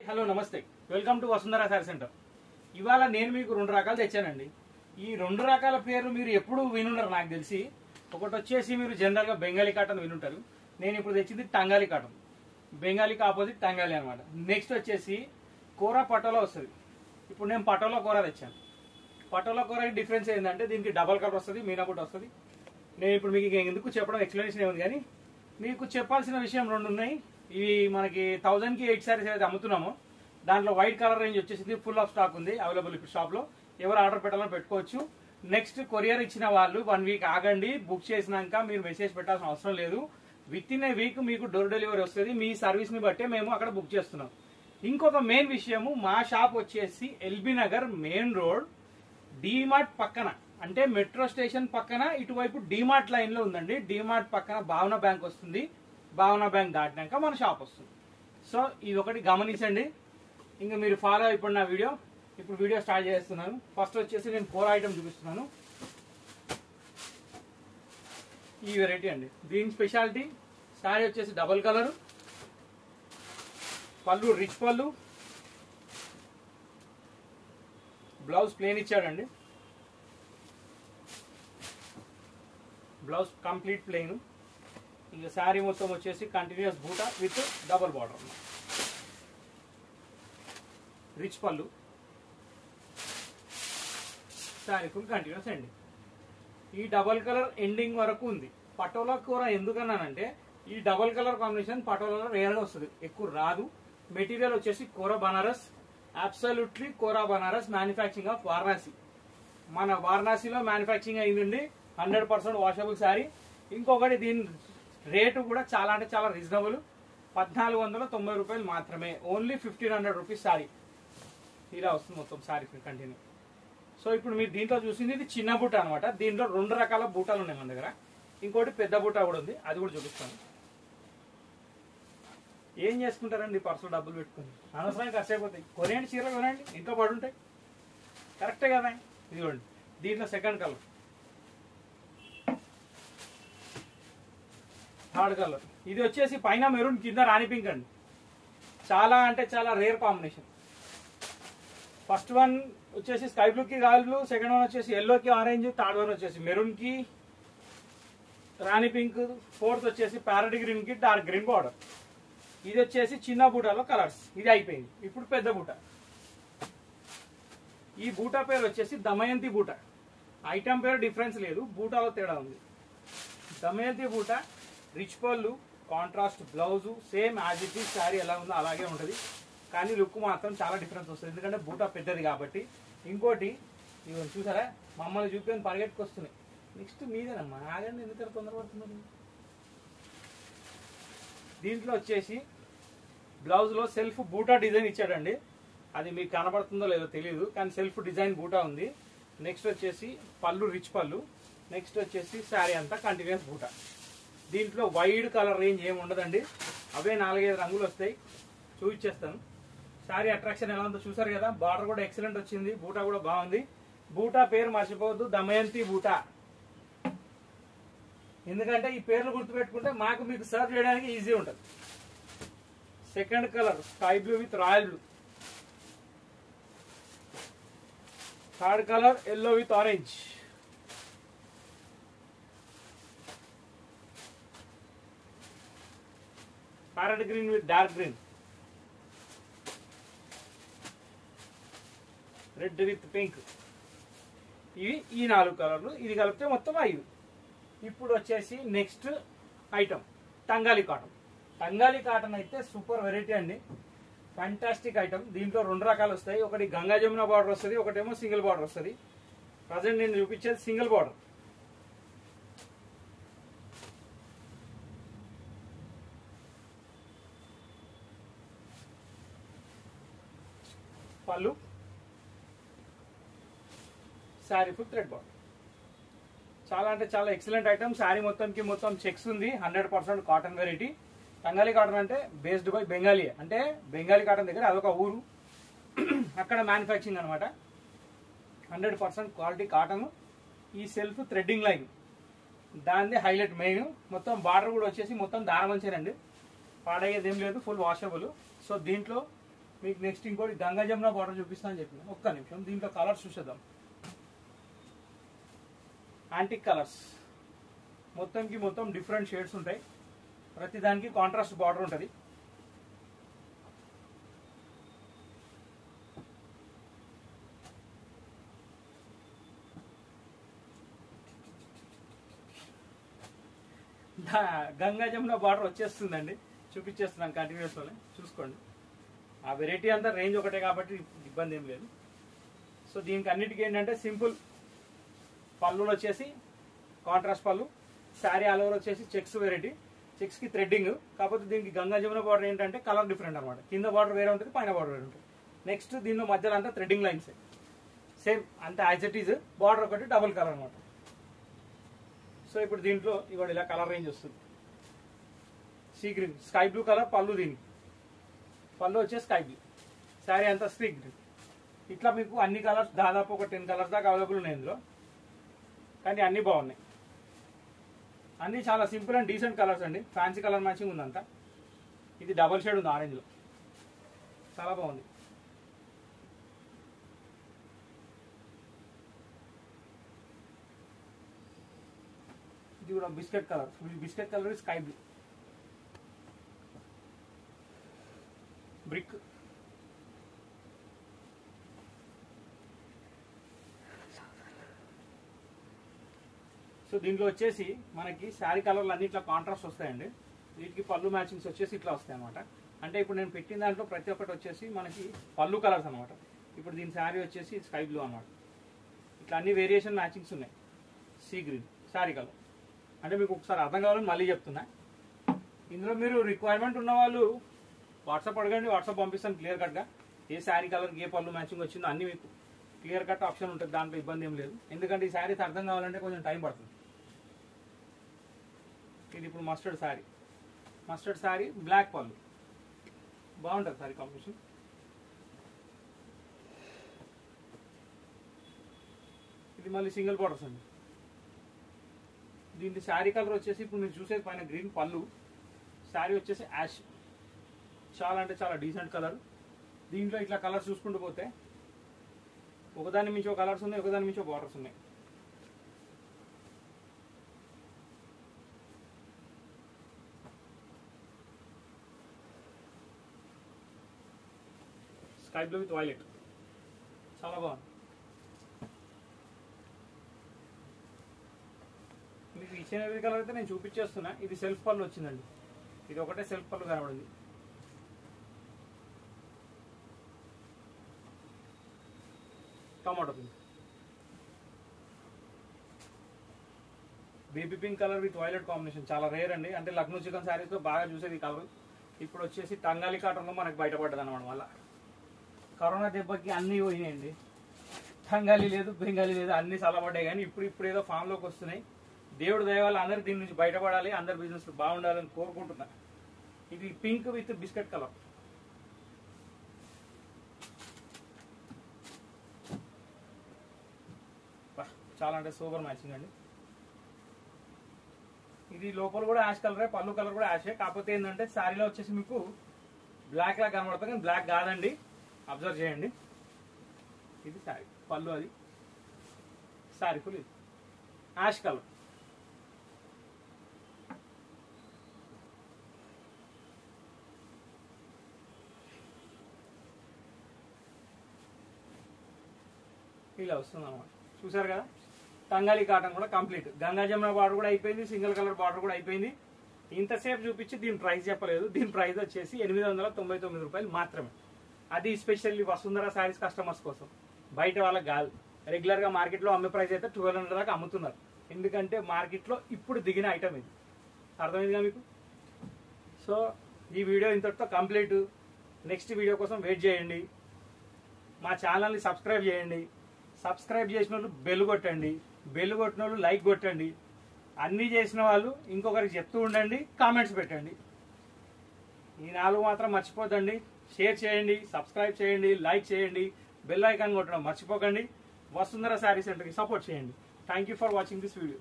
Hello నమస్తే, welcome to Vasundhara sari centre. ఇవాళ నేను మీకు రెండు రకాలు తెచ్చానండి. ఈ రెండు రకాల పేర్లు మీరు ఎప్పుడు వినుంటారు నాకు తెలిసి. ఒకటి వచ్చేసి మీరు జనరల్గా బెంగాలీ కాటన్ వినుంటారు. నేను ఇప్పుడు తెచ్చింది టంగాలి కాటన్, బెంగాలీకి ఆపోజిట్ టంగాలి అనమాట. నెక్స్ట్ వచ్చేసి కూర పటోలా వస్తుంది. ఇప్పుడు నేను పటోలా కూర తెచ్చాను. పటోలా కూర డిఫరెన్స్ ఏంటంటే దీనికి డబల్ కలర్ వస్తుంది, మీనాబుట్ వస్తుంది. నేను ఇప్పుడు మీకు ఎందుకు చెప్పడం ఎక్స్ప్లెనేషన్ ఏముంది, కానీ మీకు చెప్పాల్సిన విషయం రెండు ఉన్నాయి. ఇవి మనకి 1000కి 8 సారీస్ ఏదైతే అమ్ముతున్నామో దాంట్లో వైట్ కలర్ రేంజ్ వచ్చేసింది, ఫుల్ ఆఫ్ స్టాక్ ఉంది అవైలబుల్ ఇప్పుడు షాప్లో. ఎవరు ఆర్డర్ పెట్టాలని పెట్టుకోవచ్చు. నెక్స్ట్ కొరియర్ ఇచ్చిన వాళ్ళు 1 వీక్ ఆగండి, బుక్ చేసినాక మీరు మెసేజ్ పెట్టాల్సిన అవసరం లేదు. విత్ ఇన్ ఏ వీక్ మీకు డోర్ డెలివరీ వస్తుంది. మీ సర్వీస్ని బట్టే మేము అక్కడ బుక్ చేస్తున్నాం. ఇంకొక మెయిన్ విషయము, మా షాప్ వచ్చేసి LB Nagar main road DMart పక్కన, అంటే మెట్రో స్టేషన్ పక్కన ఇటువైపు డీమార్ట్ లైన్ లో ఉందండి. డీమార్ట్ పక్కన భావన బ్యాంక్ వస్తుంది. భావన బ్యాంక్ దాటినాక మన షాప్ వస్తుంది. సో ఇది ఒకటి గమనించండి. ఇంకా మీరు ఫాలో అయిపోండి నా వీడియో. ఇప్పుడు వీడియో స్టార్ట్ చేస్తున్నాను. ఫస్ట్ వచ్చేసి నేను 4 ఐటమ్ చూపిస్తున్నాను. ఈ వెరైటీ అండి, దీని స్పెషాలిటీ శారీ వచ్చేసి డబల్ కలర్, పళ్ళు రిచ్ పళ్ళు, బ్లౌజ్ ప్లేన్ ఇచ్చాడండి. Blouse complete plain. ఇంకా శారీ మొత్తం వచ్చేసి కంటిన్యూస్ బూటా విత్ డబల్ బార్డర్, రిచ్ పళ్ళు, శారీ ఫుల్ కంటిన్యూస్ ఎండింగ్. ఈ డబల్ కలర్ ఎండింగ్ వరకు ఉంది. పటోలా కూర ఎందుకన్నానంటే ఈ డబల్ కలర్ కాంబినేషన్ పటోలాలో రేర్గా వస్తుంది, ఎక్కువ రాదు. మెటీరియల్ వచ్చేసి Kora Banaras, absolutely Kora Banaras, manufacturing of Varanasi. మన వారణాసిలో మ్యానుఫ్యాక్చరింగ్ అయిందండి. 100% వాషబుల్ శారీ. ఇంకొకటి దీని రేటు కూడా చాలా అంటే చాలా రీజనబుల్, 1490 రూపాయలు మాత్రమే. Only 1500 rupees sari. ఇలా వస్తుంది మొత్తం శారీ కంటిన్యూ. సో ఇప్పుడు మీరు దీంట్లో చూసింది ఇది చిన్న బూట అనమాట. దీంట్లో 2 రకాల బూటాలు ఉన్నాయి మన దగ్గర. ఇంకోటి పెద్ద బూటా కూడా ఉంది, అది కూడా చూపిస్తాను. ఏం చేసుకుంటారండి పర్సులో డబ్బులు పెట్టుకుని, అనవసరంగా ఖర్చు అయిపోతాయి. కొనేయండి, చీరలు కొనండి, ఇంట్లో పడుంటాయి. కరెక్టే కదా. ఇదిగోండి, దీంట్లో సెకండ్ కలర్, థర్డ్ కలర్. ఇది వచ్చేసి పైన మెరూన్, కింద రాణి పింక్ అండి. చాలా అంటే చాలా రేర్ కాంబినేషన్. ఫస్ట్ వన్ వచ్చేసి స్కై బ్లూకి రాయల్ బ్లూ, సెకండ్ వన్ వచ్చేసి ఎల్లోకి ఆరెంజ్, థర్డ్ వన్ వచ్చేసి మెరూన్కి రాణి పింక్, ఫోర్త్ వచ్చేసి ప్యారెట్ గ్రీన్కి డార్క్ గ్రీన్ బార్డర్. ఇది వచ్చేసి చిన్న బూటాలో కలర్స్. ఇది అయిపోయింది. ఇప్పుడు పెద్ద బూట. ఈ బూటా పేరు వచ్చేసి దమయంతి బూట. ఐటమ్ పేరు డిఫరెన్స్ లేదు, బూటాలో తేడా ఉంది. దమయంతి బూట, రిచ్ పళ్ళు, contrast blouse, same as it is sari ఎలా ఉందో అలాగే ఉంటుంది. కానీ లుక్ మాత్రం చాలా డిఫరెన్స్ వస్తుంది, ఎందుకంటే బూటా పెద్దది కాబట్టి. ఇంకోటి ఇవన్నీ చూసారా, మమ్మల్ని చూపించి పరిగెట్టుకొస్తున్నాయి. నెక్స్ట్ మీదేనమ్మా, ఆగండి, ఎందుకంటే తొందరపడుతున్నారు. దీంట్లో వచ్చేసి బ్లౌజ్లో సెల్ఫ్ బూటా డిజైన్ ఇచ్చాడండి. అది మీకు కనబడుతుందో లేదో తెలియదు, కానీ సెల్ఫ్ డిజైన్ బూటా ఉంది. నెక్స్ట్ వచ్చేసి పళ్ళు రిచ్ పళ్ళు. నెక్స్ట్ వచ్చేసి శారీ అంతా కంటిన్యూస్ బూటా. దీంట్లో వైడ్ కలర్ రేంజ్ ఏమి ఉండదండి, అవే 4-5 రంగులు వస్తాయి. చూపించేస్తాను. శారీ అట్రాక్షన్ ఎలా ఉందో చూసారు కదా. బార్డర్ కూడా ఎక్సలెంట్ వచ్చింది, బూటా కూడా బాగుంది. బూటా పేరు మర్చిపోవద్దు, దమయంతి బూటా. ఎందుకంటే ఈ పేర్లు గుర్తుపెట్టుకుంటే మాకు మీకు సర్వ్ చేయడానికి ఈజీ ఉంటుంది. Second colour sky blue with royal blue. Third colour yellow with orange. Parrot green with dark green. Red with pink. ఇవి ఈ 4 కలర్లు. ఇది కలిపితే మొత్తం 5. ఇప్పుడు వచ్చేసి నెక్స్ట్ ఐటమ్ టంగాలి కాటన్. టంగాలి కాటన్ అయితే సూపర్ వెరైటీ అండి, ఫ్యాంటాస్టిక్ ఐటమ్. దీంట్లో 2 రకాలు వస్తాయి. ఒకటి గంగా జమున బార్డర్ వస్తుంది, ఒకటేమో సింగిల్ బార్డర్ వస్తుంది. ప్రజెంట్ నేను చూపించేది సింగిల్ బార్డర్. పళ్ళు, శారీ ఫుల్ థ్రెడ్ బార్డర్. చాలా అంటే చాలా ఎక్సలెంట్ ఐటమ్. శారీ మొత్తంకి మొత్తం చెక్స్ ఉంది. 100% కాటన్ వెరైటీ. టంగాలి కాటన్ అంటే బేస్డ్ బై బెంగాలీ, అంటే బెంగాలీ కాటన్ దగ్గర అదొక ఊరు, అక్కడ మ్యానుఫ్యాక్చరింగ్ అనమాట. 100% క్వాలిటీ కాటన్. ఈ సెల్ఫ్ థ్రెడ్డింగ్ లైన్ దాన్ని హైలైట్ మెయిన్. మొత్తం బార్డర్ కూడా వచ్చేసి మొత్తం దారం వచ్చారండి, పాడయ్యేది ఏం లేదు, ఫుల్ వాషబుల్. సో దీంట్లో మీకు నెక్స్ట్ ఇంకోటి గంగా జమున బార్డర్ చూపిస్తాను అని చెప్పిన. ఒక్క నిమిషం, దీంట్లో కలర్స్ చూసేద్దాం. యాంటిక్ కలర్స్ మొత్తం డిఫరెంట్ షేడ్స్ ఉంటాయి. ప్రతి దానికి కాంట్రాస్ట్ బార్డర్ ఉంటుంది. గంగా జమున బార్డర్ వచ్చేస్తుందండి, చూపించేస్తున్నాను కంటిన్యూస్లోనే, చూసుకోండి. ఆ వెరైటీ అంతా రేంజ్ ఒకటే కాబట్టి ఇబ్బంది ఏం లేదు. సో దీనికి అన్నిటికీ ఏంటంటే సింపుల్ పళ్ళులు వచ్చేసి కాంట్రాస్ట్ పళ్ళు, శారీ ఆల్ ఓవర్ వచ్చేసి చెక్స్ వెరైటీ, చెక్స్కి థ్రెడ్డింగ్. కాకపోతే దీనికి గంగా జమున బార్డర్ ఏంటంటే కలర్ డిఫరెంట్ అనమాట. కింద బార్డర్ వేరే ఉంటుంది, పైన బార్డర్ వేరే ఉంటుంది. నెక్స్ట్ దీనిలో మధ్యలో అంతా థ్రెడ్డింగ్ లైన్స్ సేమ్ అంతా యాజ్ ఇట్ ఈజ్, బార్డర్ ఒకటి డబుల్ కలర్ అనమాట. సో ఇప్పుడు దీంట్లో ఇవాళ ఇలా కలర్ రేంజ్ వస్తుంది. Sea green, sky blue colour పళ్ళు, దీనికి పళ్ళు వచ్చే స్కై బ్లూ, శారీ అంతా సీ గ్రీన్. ఇట్లా మీకు అన్ని కలర్స్ దాదాపు ఒక 10 కలర్స్ దాకా అవైలబుల్ ఉన్నాయి ఇందులో. కానీ అన్నీ బాగున్నాయి, అన్నీ చాలా సింపుల్ అండ్ డీసెంట్ కలర్స్ అండి. ఫ్యాన్సీ కలర్ మ్యాచింగ్ ఉందంతా. ఇది డబల్ షేడ్ ఉంది ఆరెంజ్లో, చాలా బాగుంది. ఇది కూడా biscuit colour, biscuit colour sky blue, brick. So దీంట్లో వచ్చేసి మనకి శారీ కలర్లు అన్ని ఇట్లా కాంట్రాస్ట్ వస్తాయండి. వీటికి పళ్ళు మ్యాచింగ్స్ వచ్చేసి ఇట్లా వస్తాయి అనమాట. అంటే ఇప్పుడు నేను పెట్టిన దాంట్లో ప్రతి ఒక్కటి వచ్చేసి మనకి పళ్ళు కలర్స్ అనమాట. ఇప్పుడు దీని శారీ వచ్చేసి స్కై బ్లూ అనమాట. ఇట్లా అన్ని వేరియేషన్ మ్యాచింగ్స్ ఉన్నాయి. సీ గ్రీన్ శారీ కలర్ అంటే మీకు ఒకసారి అర్థం కావాలని మళ్ళీ చెప్తున్నా. ఇందులో మీరు రిక్వైర్మెంట్ ఉన్న వాళ్ళు వాట్సాప్ అడగండి, వాట్సాప్ పంపిస్తాను క్లియర్ కట్గా. ఏ శారీ కలర్కి ఏ పళ్ళు మ్యాచింగ్ వచ్చిందో అన్ని మీకు క్లియర్ కట్ ఆప్షన్ ఉంటుంది, దాంట్లో ఇబ్బంది ఏం లేదు. ఎందుకంటే ఈ శారీస్ అర్థం కావాలంటే కొంచెం టైం పడుతుంది. ఇది ఇప్పుడు మస్టర్డ్ శారీ బ్లాక్ పళ్ళు, బాగుంటుంది శారీ కాంబినేషన్. ఇది మళ్ళీ సింగిల్ బార్డర్స్ అండి. దీని శారీ కలర్ వచ్చేసి ఇప్పుడు మీరు చూసేది పైన గ్రీన్ పళ్ళు, శారీ వచ్చేసి యాష్. చాలా అంటే చాలా డీసెంట్ కలర్. దీంట్లో ఇట్లా కలర్స్ చూసుకుంటూ పోతే ఒకదాని మించో కలర్స్ ఉన్నాయి, ఒకదాని మించో బార్డర్స్ ఉన్నాయి. స్కై బ్లూ విత్ వైలెట్, చాలా బాగుంది. మీకు ఇచ్చిన కలర్ అయితే నేను చూపించేస్తున్నా. ఇది సెల్ఫ్ పళ్ళు వచ్చిందండి, ఇది ఒకటే సెల్ఫ్ పళ్ళు కనబడింది. Tomato pink, baby pink colour with violet combination చాలా రేర్ అండి. అంటే లక్నో చికెన్ శారీస్ లో బాగా చూసేది ఈ కలర్. ఇప్పుడు వచ్చేసి టంగాలి కాటన్లో మనకు బయటపడ్డది అనమాట. వల్ల కరోనా దెబ్బకి అన్నీ పోయినాయండి. టంగాలి లేదు, బెంగాలీ లేదు, అన్ని చల్లబడ్డాయి. కానీ ఇప్పుడు ఏదో ఫామ్లోకి వస్తున్నాయి. దేవుడు దయ వల్ల అందరు దీని నుంచి బయటపడాలి, అందరు బిజినెస్ బాగుండాలని కోరుకుంటున్నా. ఇది పింక్ విత్ బిస్కెట్ కలర్, చాలా అంటే సూపర్ మ్యాచింగ్ అండి. ఇది లోపల కూడా యాష్ కలరే, పళ్ళు కలర్ కూడా యాషే. కాకపోతే ఏంటంటే శారీలో వచ్చేసి మీకు బ్లాక్ లాగా కనబడుతుంది, కానీ బ్లాక్ కాదండి, అబ్జర్వ్ చేయండి. ఇది శారీ పళ్ళు, అది శారీ ఫుల్. ఇది యాష్ కలర్, ఇలా వస్తుంది అన్నమాట. చూసారు కదా, టంగాలి కాటన్ కూడా కంప్లీట్. గంగా జమున బార్డర్ కూడా అయిపోయింది, సింగిల్ కలర్ బార్డర్ కూడా అయిపోయింది. ఇంతసేపు చూపించి దీని ప్రైస్ చెప్పలేదు. దీని ప్రైస్ వచ్చేసి 899 రూపాయలు మాత్రమే. అది స్పెషల్లీ వసుంధర శారీస్ కస్టమర్స్ కోసం, బయట వాళ్ళకి కాదు. రెగ్యులర్గా మార్కెట్లో అమ్మే ప్రైస్ అయితే 1200 దాకా అమ్ముతున్నారు. ఎందుకంటే మార్కెట్లో ఇప్పుడు దిగిన ఐటమ్ ఇది, అర్థమైందిగా మీకు. సో ఈ వీడియో ఇంతటితో కంప్లీట్. నెక్స్ట్ వీడియో కోసం వెయిట్ చేయండి. మా ఛానల్ని సబ్స్క్రైబ్ చేయండి. సబ్స్క్రైబ్ చేసిన వాళ్ళు బెల్ కొట్టండి, బెల్ కొట్టిన వాళ్ళు లైక్ కొట్టండి. అన్నీ చేసిన వాళ్ళు ఇంకొకరికి చెప్తూ ఉండండి, కామెంట్స్ పెట్టండి. ఈ 4 మాత్రం మర్చిపోద్దండి. షేర్ చేయండి, సబ్స్క్రైబ్ చేయండి, లైక్ చేయండి, బెల్ ఐకాన్ కొట్టడం మర్చిపోకండి. వసుంధర శారీ సెంటర్కి సపోర్ట్ చేయండి. Thank you for watching this video.